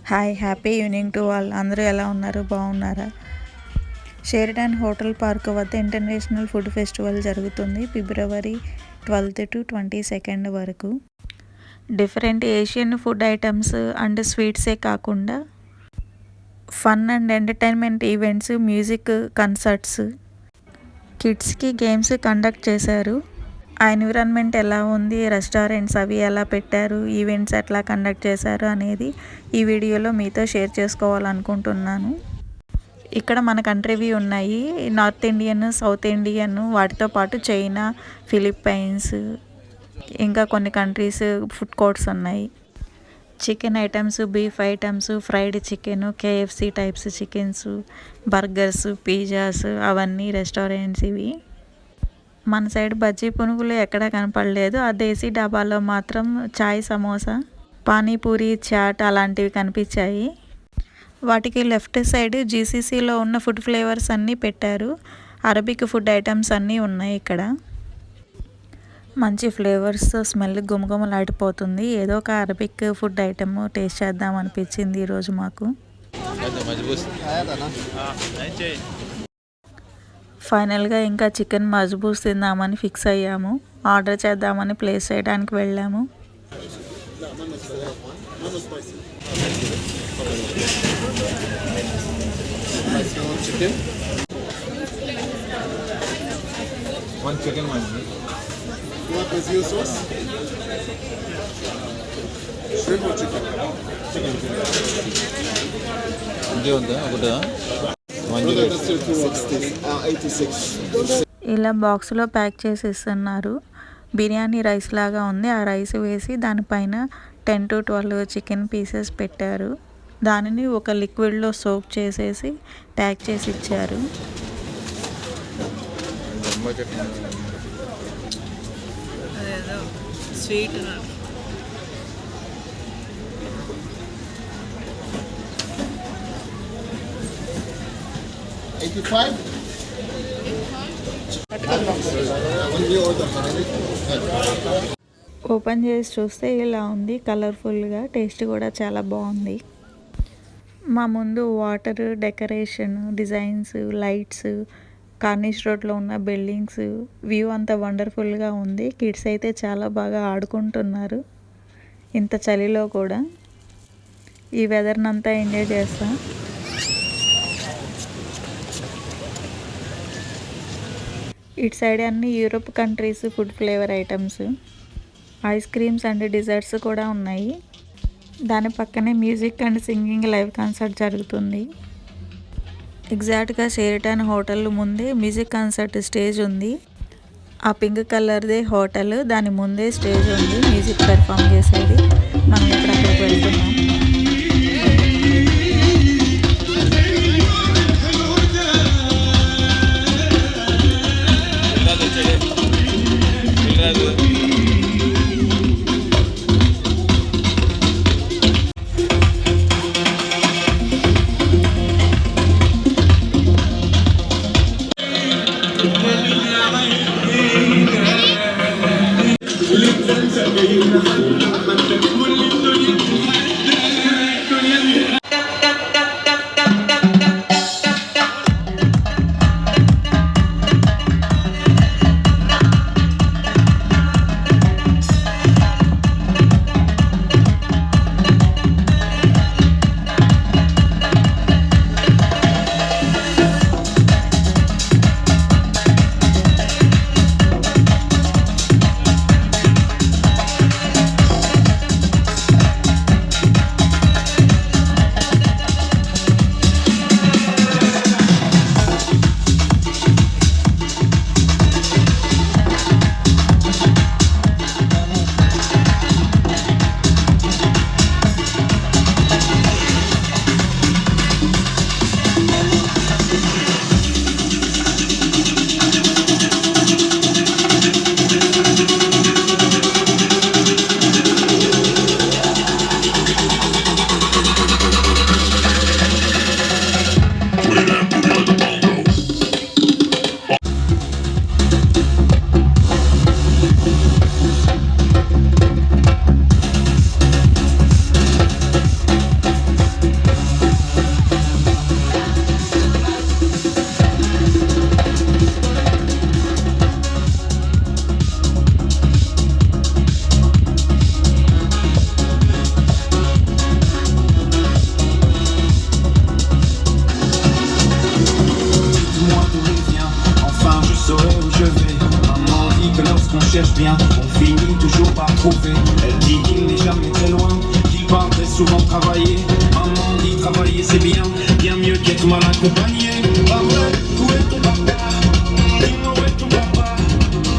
Hi happy evening to all. అందరూ ఎలా ఉన్నారు? బాగున్నారా? షెరిటన్ హోటల్ పార్క్ వద్ద ఇంటర్నేషనల్ ఫుడ్ ఫెస్టివల్ జరుగుతుంది ఫిబ్రవరి 12 to 22 వరకు. Different Asian food items and స్వీట్సే కాకుండా fun and entertainment events, music concerts, కిడ్స్కి గేమ్స్ కండక్ట్ చేశారు. ఆ ఎన్విరాన్మెంట్ ఎలా ఉంది, రెస్టారెంట్స్ అవి ఎలా పెట్టారు, ఈవెంట్స్ ఎట్లా కండక్ట్ చేశారు అనేది ఈ వీడియోలో మీతో షేర్ చేసుకోవాలనుకుంటున్నాను. ఇక్కడ మన కంట్రీవి ఉన్నాయి, నార్త్ ఇండియన్, సౌత్ ఇండియన్, వాటితో పాటు చైనా, ఫిలిప్పైన్స్, ఇంకా కొన్ని కంట్రీస్ ఫుడ్ కోర్ట్స్ ఉన్నాయి. Chicken items, beef items, fried chicken, KFC types chickens, burgers, pizzas అవన్నీ రెస్టారెంట్స్ ఇవి. మన సైడ్ బజ్జీ పునుగులు ఎక్కడ కనపడలేదు. ఆ దేశీ డాబాలో మాత్రం చాయ్, సమోసా, పానీపూరి, చాట్ అలాంటివి కనిపించాయి. వాటికి లెఫ్ట్ సైడ్ జీసీసీలో ఉన్న ఫుడ్ ఫ్లేవర్స్ అన్నీ పెట్టారు. అరబిక్ ఫుడ్ ఐటమ్స్ అన్నీ ఉన్నాయి ఇక్కడ. మంచి ఫ్లేవర్స్, స్మెల్ గుమగుమలాడిపోతుంది. ఏదో ఒక అరబిక్ ఫుడ్ ఐటమ్ టేస్ట్ చేద్దాం అనిపించింది ఈరోజు మాకు. ఫైనల్గా ఇంకా చికెన్ మజ్బూస్ తిందామని ఫిక్స్ అయ్యాము. ఆర్డర్ చేద్దామని ప్లేస్ చేయడానికి వెళ్ళాము. ఇలా బాక్స్లో ప్యాక్ చేసి ఇస్తున్నారు. బిర్యానీ రైస్ లాగా ఉంది. ఆ రైస్ వేసి దానిపైన 10 to 12 చికెన్ పీసెస్ పెట్టారు. దానిని ఒక లిక్విడ్లో సోక్ చేసేసి ప్యాక్ చేసి ఇచ్చారు. స్వీట్ 85. ఓపెన్ చేసి చూస్తే ఇలా ఉంది, కలర్ఫుల్గా. టేస్ట్ కూడా చాలా బాగుంది. మా ముందు water, decoration, designs, lights, corniche రోడ్లో ఉన్న బిల్డింగ్స్, వ్యూ అంతా వండర్ఫుల్గా ఉంది. కిడ్స్ అయితే చాలా బాగా ఆడుకుంటున్నారు ఇంత చలిలో కూడా. ఈ వెదర్నంతా ఎంజాయ్ చేస్తాం. ఇటు సైడ్ అన్ని Europe countries food flavour items, ice creams and desserts కూడా ఉన్నాయి. దాని పక్కనే music and singing live concert జరుగుతుంది. ఎగ్జాక్ట్గా షెరిటన్ హోటల్ ముందే మ్యూజిక్ కాన్సర్ట్ స్టేజ్ ఉంది. ఆ పింక్ కలర్దే హోటల్, దాని ముందే స్టేజ్ ఉంది మ్యూజిక్ పెర్ఫామ్ చేసేది. మనం ఇప్పుడు అక్కడికి వెళ్తున్నాం. comment travailler. Maman dit travailler c'est bien, bien mieux qu'être mal accompagné. Ah ouais, où est ton papa? Dis-moi où est ton papa?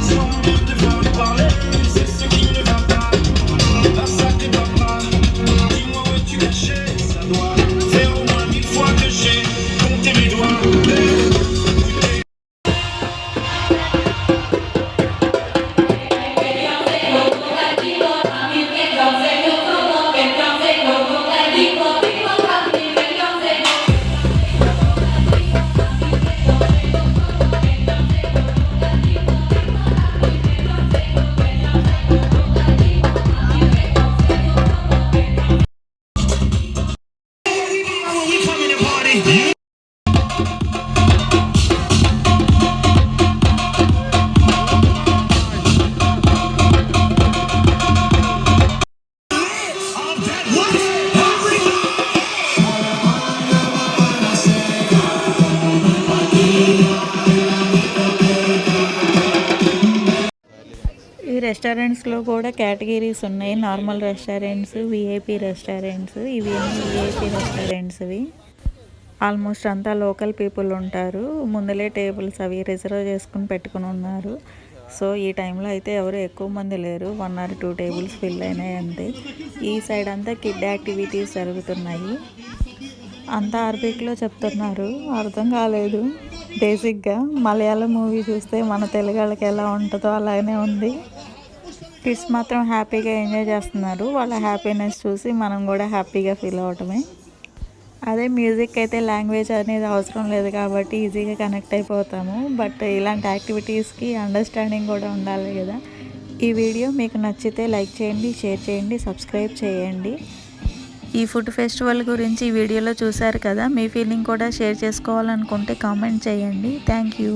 Sans me devoir lui parler, c'est ce qui ne va pas. Ah sacré papa, dis-moi où es-tu caché? Ça doit faire au moins 1000 fois que j'ai compté mes doigts. ఈ రెస్టారెంట్స్లో కూడా categories ఉన్నాయి. Normal restaurants, VIP restaurants. ఇవి VIP restaurants. ఇవి almost అంతా local people ఉంటారు. ముందులే tables అవి reserve చేసుకుని పెట్టుకుని ఉన్నారు. సో ఈ టైంలో అయితే ఎవరు ఎక్కువ మంది లేరు. 1 or 2 టేబుల్స్ ఫిల్ అయినాయి అంతే. ఈ సైడ్ అంతా కిడ్ యాక్టివిటీస్ జరుగుతున్నాయి. అంతా అరబిక్లో చెప్తున్నారు, అర్థం కాలేదు. బేసిక్గా మలయాళం మూవీ చూస్తే మన తెలుగు వాళ్ళకి ఎలా ఉంటుందో అలానే ఉంది. కిడ్స్ మాత్రం హ్యాపీగా ఎంజాయ్ చేస్తున్నారు. వాళ్ళ హ్యాపీనెస్ చూసి మనం కూడా హ్యాపీగా ఫీల్ అవటమే. అదే మ్యూజిక్ అయితే లాంగ్వేజ్ అనేది అవసరం లేదు కాబట్టి ఈజీగా కనెక్ట్ అయిపోతాము. బట్ ఇలాంటి యాక్టివిటీస్కి అండర్స్టాండింగ్ కూడా ఉండాలి కదా. ఈ వీడియో మీకు నచ్చితే లైక్ చేయండి, షేర్ చేయండి, సబ్స్క్రైబ్ చేయండి. ఈ ఫుడ్ ఫెస్టివల్ గురించి ఈ వీడియోలో చూశారు కదా. మీ ఫీలింగ్ కూడా షేర్ చేసుకోవాలనుకుంటే కామెంట్ చేయండి. Thank you.